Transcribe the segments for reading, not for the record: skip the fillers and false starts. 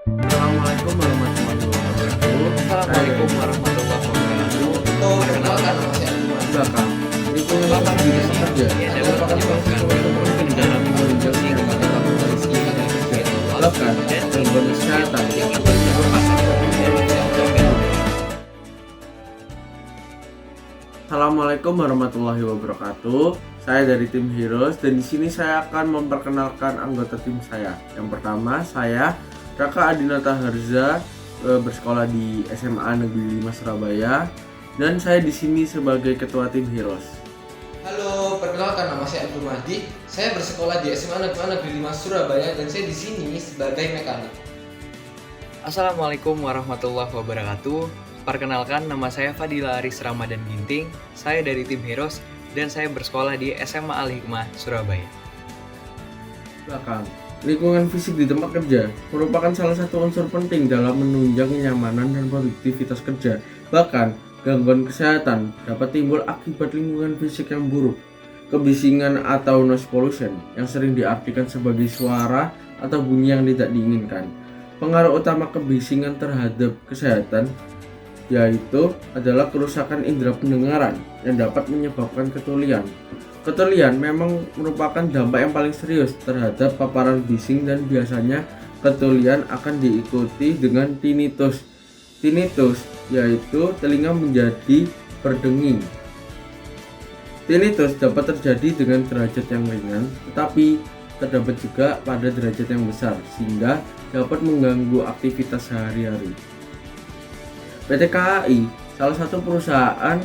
Assalamualaikum warahmatullahi wabarakatuh. Saya Assalamualaikum warahmatullahi wabarakatuh. perkenalkan Nama saya Abdullah. belakang. Lingkungan Bapak di bising kerja yang dapat merupakan salah menyebabkan satu faktor penting dalam menunjang kenyamanan kondisi kerja. Bahkan gangguan kesehatan yang Assalamualaikum warahmatullahi wabarakatuh. Saya dari tim Heroes dan di sini saya akan memperkenalkan anggota tim saya. Yang pertama, saya Raka Adinata Harza, bersekolah di SMA Negeri 5 Surabaya, dan saya di sini sebagai ketua tim Heroes. Halo, perkenalkan nama saya Abdul Mahdi. Saya bersekolah di SMA Negeri 5 Surabaya dan saya di sini sebagai mekanik. Assalamualaikum warahmatullahi wabarakatuh. Perkenalkan, nama saya Fadila Aris Ramadan Ginting. Saya dari tim Heroes dan saya bersekolah di SMA Al-Hikmah, Surabaya. Belakang, lingkungan fisik di tempat kerja merupakan salah satu unsur penting dalam menunjang kenyamanan dan produktivitas kerja. Bahkan, gangguan kesehatan dapat timbul akibat lingkungan fisik yang buruk. Kebisingan atau noise pollution yang sering diartikan sebagai suara atau bunyi yang tidak diinginkan. Pengaruh utama kebisingan terhadap kesehatan yaitu adalah kerusakan indera pendengaran yang dapat menyebabkan ketulian. Ketulian memang merupakan dampak yang paling serius terhadap paparan bising dan biasanya ketulian akan diikuti dengan tinnitus. Tinnitus yaitu telinga menjadi berdenging. Tinnitus dapat terjadi dengan derajat yang ringan, tetapi terdapat juga pada derajat yang besar sehingga dapat mengganggu aktivitas sehari-hari. PT KAI salah satu perusahaan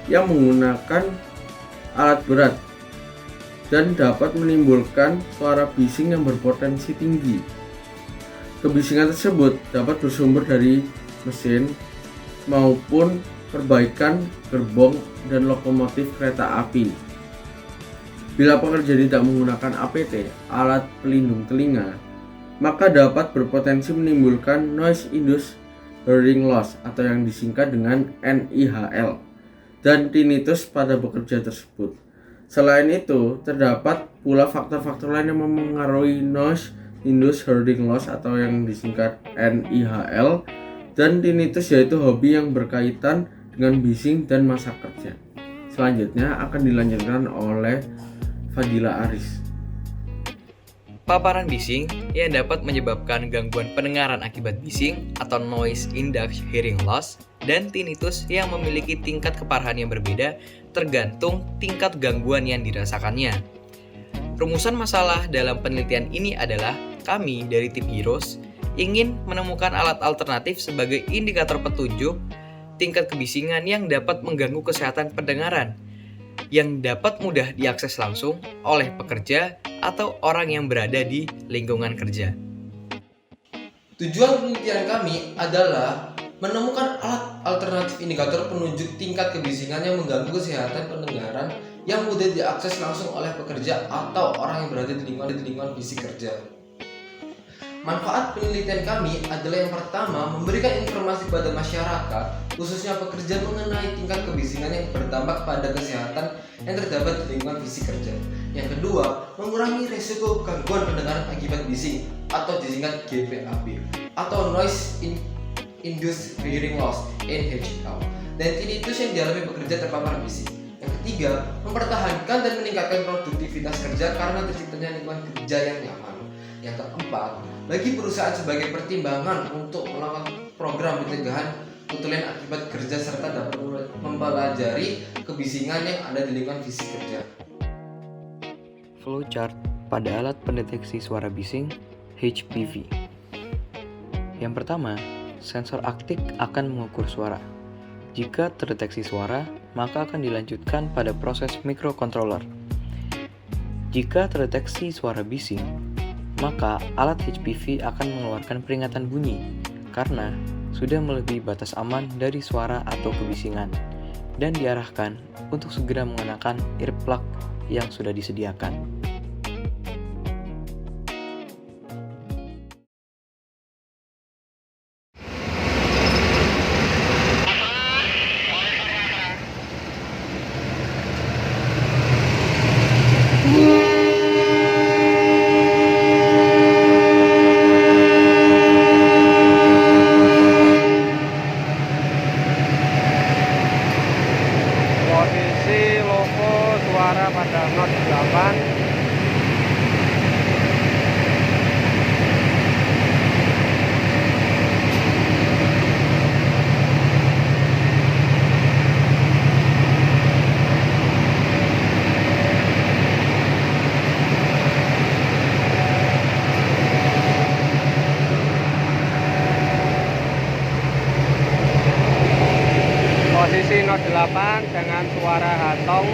yang menggunakan alat berat dan dapat menimbulkan suara bising yang berpotensi tinggi. Kebisingan tersebut dapat bersumber dari mesin maupun perbaikan gerbong dan lokomotif kereta api. Bila pekerja tidak menggunakan APT, alat pelindung telinga, maka dapat berpotensi menimbulkan noise induced hearing loss atau yang disingkat dengan NIHL dan tinnitus pada pekerja tersebut. Selain itu, terdapat pula faktor-faktor lain yang memengaruhi noise induced hearing loss atau yang disingkat NIHL dan tinnitus, yaitu hobi yang berkaitan dengan bising dan masa kerja. Selanjutnya akan dilanjutkan oleh Fadila Aris. Paparan bising yang dapat menyebabkan gangguan pendengaran akibat bising atau noise induced hearing loss dan tinnitus yang memiliki tingkat keparahan yang berbeda tergantung tingkat gangguan yang dirasakannya. Rumusan masalah dalam penelitian ini adalah kami dari tim Heroes ingin menemukan alat alternatif sebagai indikator petunjuk tingkat kebisingan yang dapat mengganggu kesehatan pendengaran yang dapat mudah diakses langsung oleh pekerja atau orang yang berada di lingkungan kerja. Tujuan penelitian kami adalah menemukan alat alternatif indikator penunjuk tingkat kebisingan yang mengganggu kesehatan pendengaran yang mudah diakses langsung oleh pekerja atau orang yang berada di lingkungan fisik kerja. Manfaat penelitian kami adalah yang pertama, memberikan informasi kepada masyarakat, khususnya pekerja mengenai tingkat kebisingan yang berdampak pada kesehatan yang terdapat di lingkungan fisik kerja. Yang kedua, mengurangi risiko gangguan pendengaran akibat bising atau disingkat GPAB atau Noise Induced Hearing Loss (NHL) dan tinnitus yang dialami pekerja terpapar bising. Yang ketiga, mempertahankan dan meningkatkan produktivitas kerja karena terciptanya lingkungan kerja yang nyaman. Yang keempat, bagi perusahaan sebagai pertimbangan untuk melakukan program pencegahan ketulian akibat kerja serta dapat mempelajari kebisingan yang ada di lingkungan fisik kerja. Flowchart pada alat pendeteksi suara bising HPV. Yang pertama, sensor aktif akan mengukur suara. Jika terdeteksi suara, maka akan dilanjutkan pada proses microcontroller. Jika terdeteksi suara bising, maka alat HPV akan mengeluarkan peringatan bunyi karena sudah melebihi batas aman dari suara atau kebisingan dan diarahkan untuk segera mengenakan earplug yang sudah disediakan. dengan suara hatong